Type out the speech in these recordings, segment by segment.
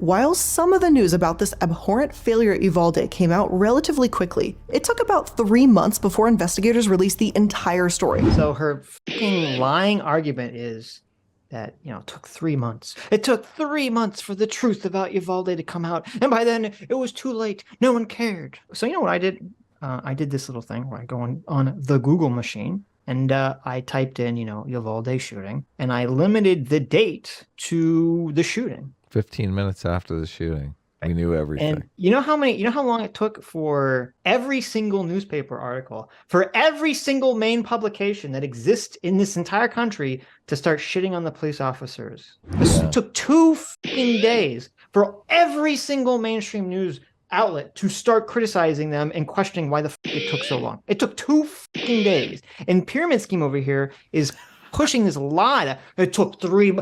While some of the news about this abhorrent failure at Uvalde came out relatively quickly, it took about 3 months before investigators released the entire story. So her fucking lying argument is that, you know, it took 3 months. It took 3 months for the truth about Uvalde to come out, and by then it was too late. No one cared. So you know what I did? I did this little thing where I go on the Google machine, and I typed in, you know, Uvalde shooting, and I limited the date to the shooting. 15 minutes after the shooting. We knew everything. And you know how long it took for every single newspaper article, for every single main publication that exists in this entire country to start shitting on the police officers? It took 2 fucking days for every single mainstream news outlet to start criticizing them and questioning why the fuck it took so long. It took 2 fucking days. And Pyramid Scheme over here is pushing this lie that it took 3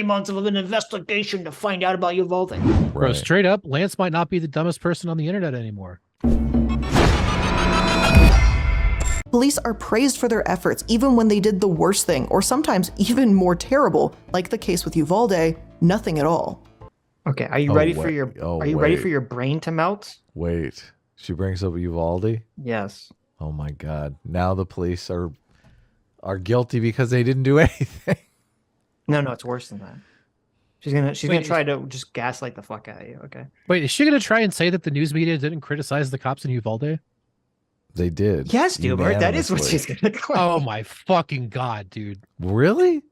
months of an investigation to find out about Uvalde. Right. Bro, straight up, Lance might not be the dumbest person on the internet anymore. Police are praised for their efforts even when they did the worst thing, or sometimes even more terrible, like the case with Uvalde, nothing at all. Okay, are you ready for your ready for your brain to melt? Wait. She brings up Uvalde? Yes. Oh my God. Now the police are guilty because they didn't do anything. No, it's worse than that. She's gonna try to just gaslight the fuck out of you. Okay. Wait, is she gonna try and say that the news media didn't criticize the cops in Uvalde? They did. Yes, dude. That is what she's gonna claim. Oh my fucking God, dude. Really?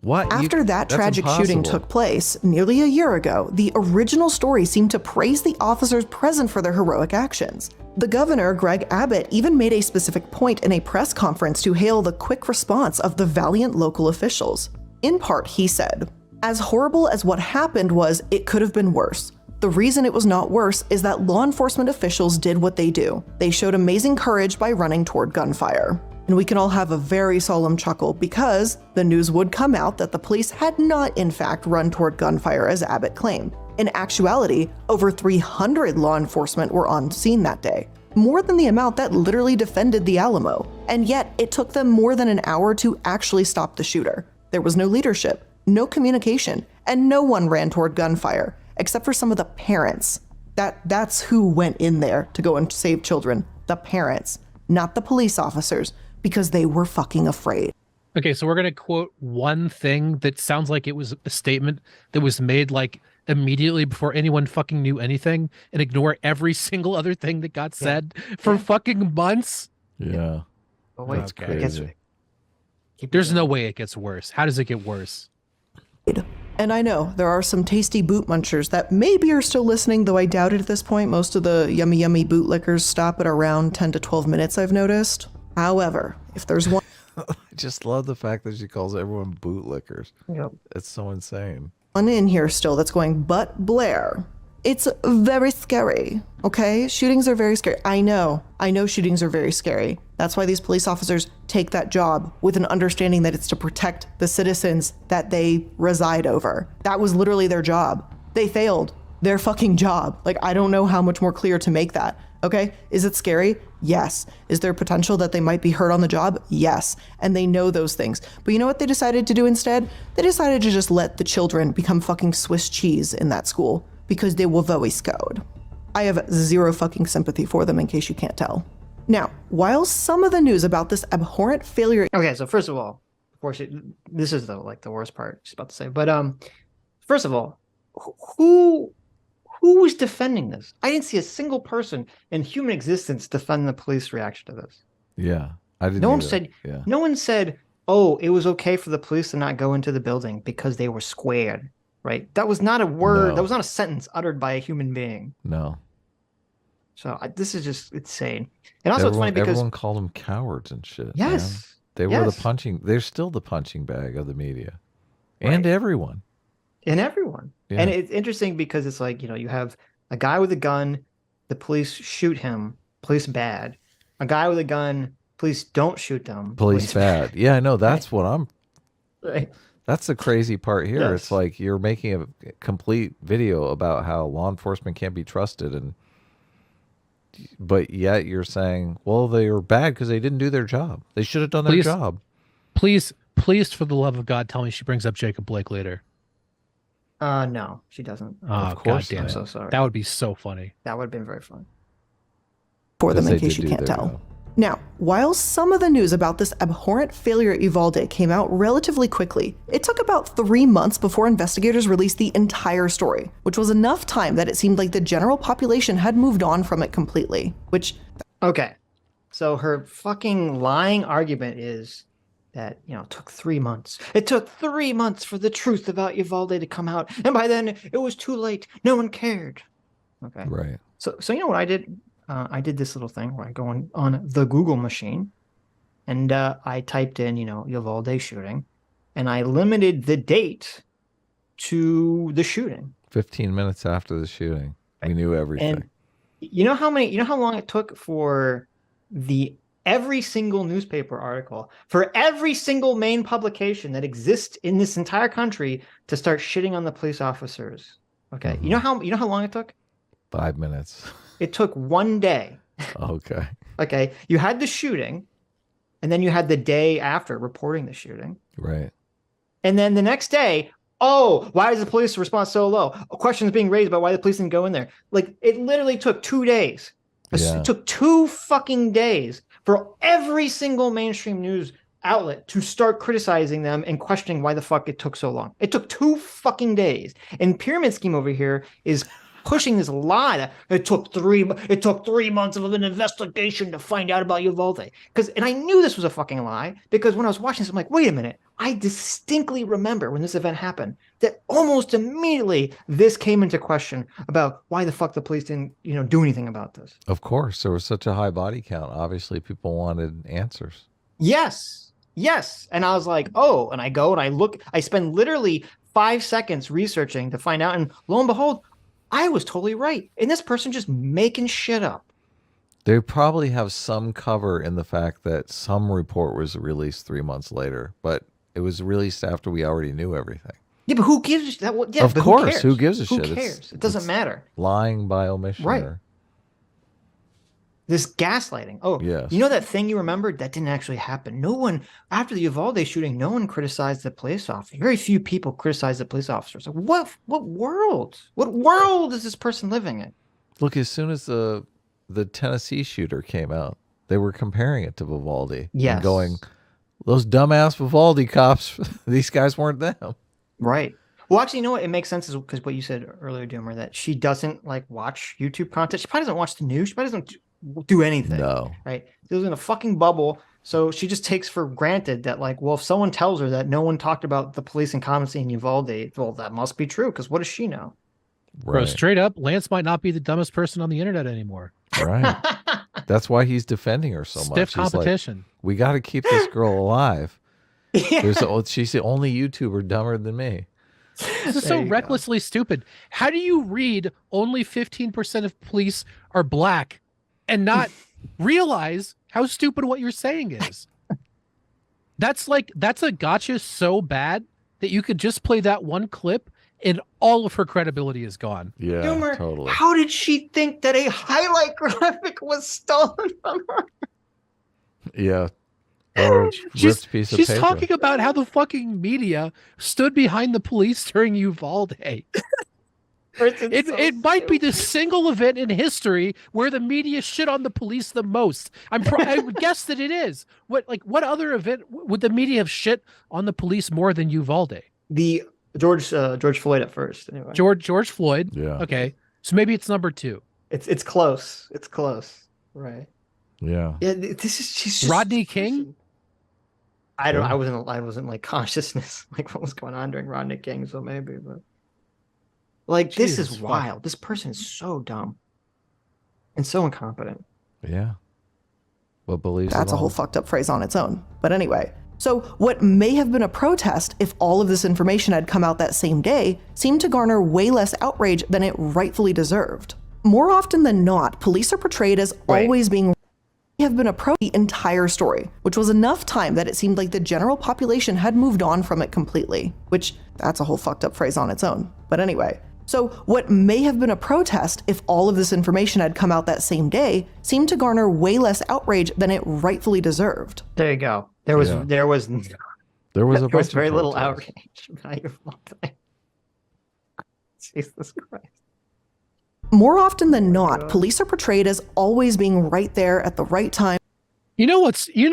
What? After that tragic shooting took place nearly a year ago, the original story seemed to praise the officers present for their heroic actions. The governor, Greg Abbott, even made a specific point in a press conference to hail the quick response of the valiant local officials. In part, he said, "As horrible as what happened was, it could have been worse. The reason it was not worse is that law enforcement officials did what they do. They showed amazing courage by running toward gunfire." And we can all have a very solemn chuckle because the news would come out that the police had not in fact run toward gunfire as Abbott claimed. In actuality, over 300 law enforcement were on scene that day, more than the amount that literally defended the Alamo. And yet it took them more than an hour to actually stop the shooter. There was no leadership, no communication, and no one ran toward gunfire, except for some of the parents. That's who went in there to go and save children, the parents, not the police officers, because they were fucking afraid. Okay, so we're going to quote one thing that sounds like it was a statement that was made like immediately before anyone fucking knew anything, and ignore every single other thing that got said for fucking months. Yeah. Oh, wait, that's crazy. There's no way it gets worse. How does it get worse? And I know there are some tasty boot munchers that maybe are still listening, though I doubt it at this point. Most of the yummy bootlickers stop at around 10 to 12 minutes, I've noticed. However, if there's one... I just love the fact that she calls everyone bootlickers. Yep. It's so insane. One in here still that's going, but Blair, it's very scary, okay? Shootings are very scary. I know shootings are very scary. That's why these police officers take that job with an understanding that it's to protect the citizens that they reside over. That was literally their job. They failed their fucking job. Like, I don't know how much more clear to make that. Okay, is it scary? Yes. Is there potential that they might be hurt on the job? Yes. And they know those things. But you know what they decided to do instead? They decided to just let the children become fucking Swiss cheese in that school because they were very scared. I have zero fucking sympathy for them, in case you can't tell. Now, while some of the news about this abhorrent failure... Okay, so first of all, this is the worst part she's about to say, but first of all, who was defending this? I didn't see a single person in human existence defend the police reaction to this. Yeah, I didn't. No one said, "Oh, it was okay for the police to not go into the building because they were squared." Right? That was not a word. No. That was not a sentence uttered by a human being. No. So this is just insane. And also, it's funny because everyone called them cowards and shit. Yes, man. They were the punching. They're still the punching bag of the media, and everyone. And everyone. Yeah. And it's interesting because it's like, you know, you have a guy with a gun, the police shoot him, police bad. A guy with a gun, police don't shoot them, police bad. Yeah, I know. That's what I'm. Right. That's the crazy part here. Yes. It's like you're making a complete video about how law enforcement can't be trusted, but yet you're saying, well, they were bad because they didn't do their job. They should have done their job. Please, for the love of God, tell me she brings up Jacob Blake later. No, she doesn't. Oh, Of course God damn I'm it. so sorry. That would be so funny. That would have been very fun. For them, in Because they case did you do can't their tell. job. Now, while some of the news about this abhorrent failure at Uvalde came out relatively quickly, it took about 3 months before investigators released the entire story, which was enough time that it seemed like the general population had moved on from it completely, which... Okay, so her fucking lying argument is that, you know, it took 3 months. It took 3 months for the truth about Uvalde to come out, and by then it was too late. No one cared. Okay. Right. So you know what I did? I did this little thing where I go on the Google machine, and I typed in, you know, Uvalde shooting, and I limited the date to the shooting. 15 minutes after the shooting, we knew everything. And you know how long it took for every single newspaper article, for every single main publication that exists in this entire country to start shitting on the police officers. Okay. Mm-hmm. You know how long it took? 5 minutes. It took 1 day. Okay. Okay. You had the shooting, and then you had the day after reporting the shooting. Right. And then the next day, oh, why is the police response so low? A question is being raised about why the police didn't go in there. Like, it literally took 2 days. Yeah. It took 2 fucking days for every single mainstream news outlet to start criticizing them and questioning why the fuck it took so long. It took 2 fucking days. And Pyramid Scheme over here is pushing this lie that it took 3 months of an investigation to find out about Uvalde. And I knew this was a fucking lie, because when I was watching this, I'm like, wait a minute. I distinctly remember when this event happened that almost immediately this came into question about why the fuck the police didn't, you know, do anything about this. Of course, there was such a high body count. Obviously, people wanted answers. Yes. And I was like, oh, and I go and I look, I spend literally 5 seconds researching to find out. And lo and behold, I was totally right. And this person just making shit up. They probably have some cover in the fact that some report was released 3 months later, but it was released after we already knew everything. Yeah, but who gives a shit? Yeah, of course, who gives a shit? Who cares? It doesn't matter. Lying by omission. Right. This gaslighting. Oh, yes. You know that thing you remembered? That didn't actually happen. No one, after the Uvalde shooting, no one criticized the police officer. Very few people criticized the police officers. Like, what world? What world is this person living in? Look, as soon as the Tennessee shooter came out, they were comparing it to Uvalde. Yes. And going, those dumbass Uvalde cops, these guys weren't them. Right. Well, actually, you know what? It makes sense because what you said earlier, Doomer, that she doesn't like watch YouTube content. She probably doesn't watch the news. She probably doesn't do anything. No. Right. She was in a fucking bubble. So she just takes for granted that, like, well, if someone tells her that no one talked about the police incompetency in Uvalde, well, that must be true, because what does she know? Right. Bro, straight up, Lance might not be the dumbest person on the internet anymore. Right. That's why he's defending her so much. Stiff competition. Like, we got to keep this girl alive. Yeah. She's the only YouTuber dumber than me. This is so recklessly stupid. How do you read only 15% of police are black and not realize how stupid what you're saying is? That's a gotcha so bad that you could just play that one clip and all of her credibility is gone. Yeah, Doomer, totally. how did she think that a highlight graphic was stolen from her? Yeah. Or ripped piece of She's paper. talking about how the fucking media stood behind the police during Uvalde. It might be the single event in history where the media shit on the police the most. I would guess that it is. What other event would the media have shit on the police more than Uvalde? The George Floyd at first. Anyway. George Floyd. Yeah. Okay. So maybe it's number 2. It's close. It's close. Right. Yeah. Yeah. She's just Rodney King. I wasn't like consciousness like what was going on during Rodney King, so maybe, but like this is wild. This person is so dumb and so incompetent. Yeah. What believes That's a whole fucked up phrase on its own. But anyway, so what may have been a protest if all of this information had come out that same day seemed to garner way less outrage than it rightfully deserved. More often than not, police are portrayed as always being have been approached the entire story, which was enough time that it seemed like the general population had moved on from it completely, which that's a whole fucked up phrase on its own. But anyway, so what may have been a protest if all of this information had come out that same day seemed to garner way less outrage than it rightfully deserved. There you go. There was very little outrage. Jesus Christ. More often than not, police are portrayed as always being right there at the right time. You know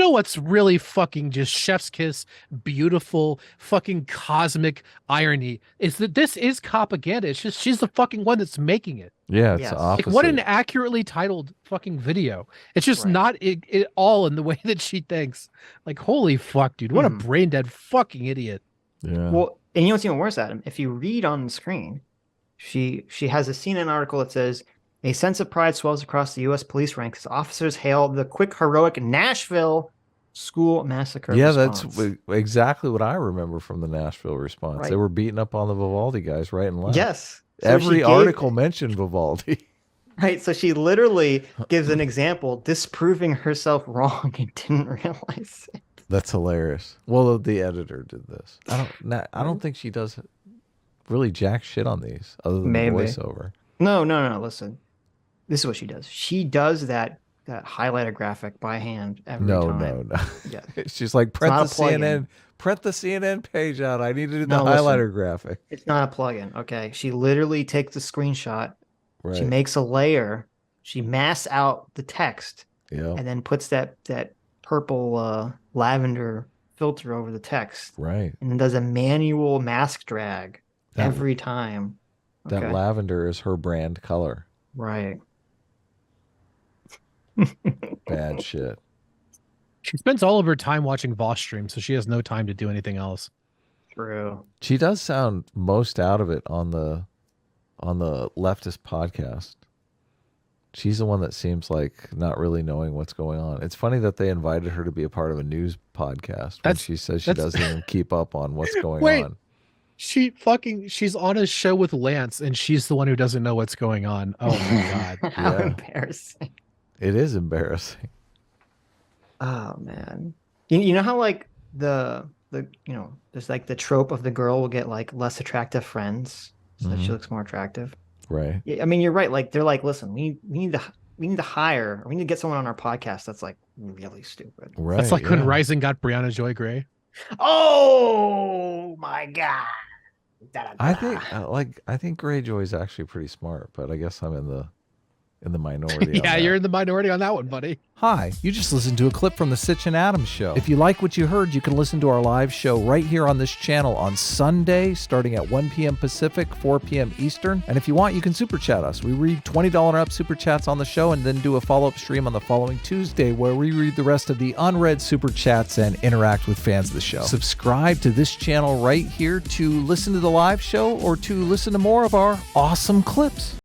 what's really fucking just chef's kiss, beautiful fucking cosmic irony is that this is propaganda. It's just she's the fucking one that's making it. Yeah, it's Yes. opposite. Like, what an accurately titled fucking video. It's just not it all in the way that she thinks. Like, holy fuck, dude. What a brain dead fucking idiot. Yeah. Well, and you know what's even worse, Adam? If you read on the screen, she has a CNN article that says, a sense of pride swells across the U.S. police ranks as officers hail the quick, heroic Nashville school massacre response. That's exactly what I remember from the Nashville response. Right. They were beating up on the Vivaldi guys right and left. Yes. So Every article mentioned Vivaldi. Right. So she literally gives an example disproving herself wrong and didn't realize it. That's hilarious. Well, the editor did this. I don't think she does really jack shit on these other than the voiceover. No. Listen. This is what she does. She does that highlighter graphic by hand every time. No. Yeah. She's like, print the CNN page out. I need to do the highlighter graphic. It's not a plugin. Okay. She literally takes the screenshot. Right. She makes a layer. She masks out the text. Yeah. And then puts that purple lavender filter over the text. Right. And then does a manual mask drag every time. Okay. That lavender is her brand color. Right. Bad shit. She spends all of her time watching Voss stream, so she has no time to do anything else. True. She does sound most out of it on the leftist podcast. She's the one that seems like not really knowing what's going on. It's funny that they invited her to be a part of a news podcast when she says she doesn't even keep up on what's going on. She's on a show with Lance and she's the one who doesn't know what's going on. Oh my God. How embarrassing. It is embarrassing. Oh man. You know how like the there's like the trope of the girl will get like less attractive friends so that she looks more attractive. Right. Yeah, I mean you're right. Like they're like, listen, we need to get someone on our podcast that's like really stupid. Right. That's like when Rising got Brianna Joy Gray. Oh my God. I think Greyjoy is actually pretty smart, but I guess I'm in the minority. Yeah, you're in the minority on that one, buddy. Hi, you just listened to a clip from the Sitch and Adams show. If you like what you heard, you can listen to our live show right here on this channel on Sunday, starting at 1 p.m. Pacific, 4 p.m. Eastern. And if you want, you can super chat us. We read $20 and up super chats on the show and then do a follow-up stream on the following Tuesday where we read the rest of the unread super chats and interact with fans of the show. Subscribe to this channel right here to listen to the live show or to listen to more of our awesome clips.